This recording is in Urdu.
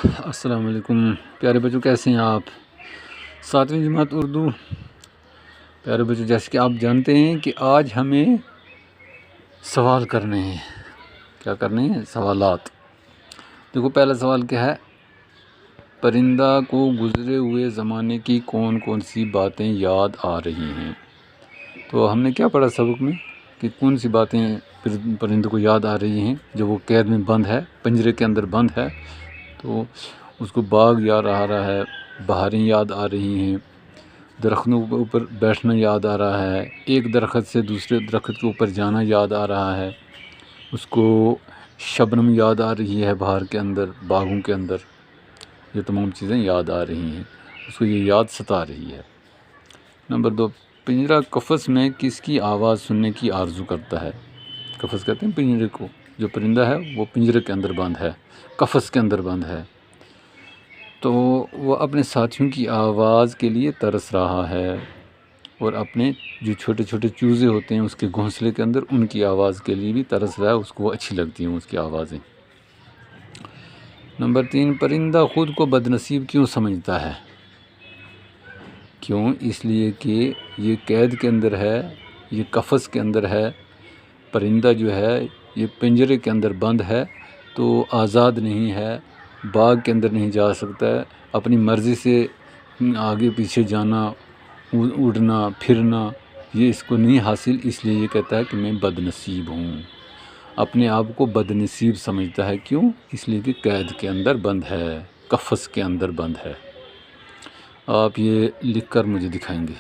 السلام علیکم پیارے بچوں، کیسے ہیں آپ؟ 7ویں جماعت اردو۔ پیارے بچوں، جیسے کہ آپ جانتے ہیں کہ آج ہمیں سوال کرنے ہیں۔ کیا کرنے ہیں؟ سوالات۔ دیکھو، پہلا سوال کیا ہے؟ پرندہ کو گزرے ہوئے زمانے کی کون کون سی باتیں یاد آ رہی ہیں؟ تو ہم نے کیا پڑھا سبق میں کہ کون سی باتیں پرندے کو یاد آ رہی ہیں جب وہ قید میں بند ہے، پنجرے کے اندر بند ہے؟ تو اس کو باغ یاد آ رہا ہے، بہاریں یاد آ رہی ہیں، درختوں کے اوپر بیٹھنا یاد آ رہا ہے، ایک درخت سے دوسرے درخت کے اوپر جانا یاد آ رہا ہے، اس کو شبنم یاد آ رہی ہے بہار کے اندر، باغوں کے اندر۔ یہ تمام چیزیں یاد آ رہی ہیں، اس کو یہ یاد ستا رہی ہے۔ نمبر 2، پنجرہ قفس میں کس کی آواز سننے کی آرزو کرتا ہے؟ قفس کہتے ہیں پنجرے کو، جو پرندہ ہے وہ پنجرے کے اندر بند ہے، قفس کے اندر بند ہے، تو وہ اپنے ساتھیوں کی آواز کے لیے ترس رہا ہے، اور اپنے جو چھوٹے چھوٹے چوزے ہوتے ہیں اس کے گھونسلے کے اندر، ان کی آواز کے لیے بھی ترس رہا ہے، اس کو وہ اچھی لگتی ہیں اس کی آوازیں۔ نمبر 3، پرندہ خود کو بد نصیب کیوں سمجھتا ہے؟ کیوں؟ اس لیے کہ یہ قید کے اندر ہے، یہ قفس کے اندر ہے، پرندہ جو ہے یہ پنجرے کے اندر بند ہے، تو آزاد نہیں ہے، باغ کے اندر نہیں جا سکتا ہے، اپنی مرضی سے آگے پیچھے جانا، اڑنا پھرنا، یہ اس کو نہیں حاصل، اس لیے یہ کہتا ہے کہ میں بد نصیب ہوں، اپنے آپ کو بد نصیب سمجھتا ہے۔ کیوں؟ اس لیے کہ قید کے اندر بند ہے، قفس کے اندر بند ہے۔ آپ یہ لکھ کر مجھے دکھائیں گے۔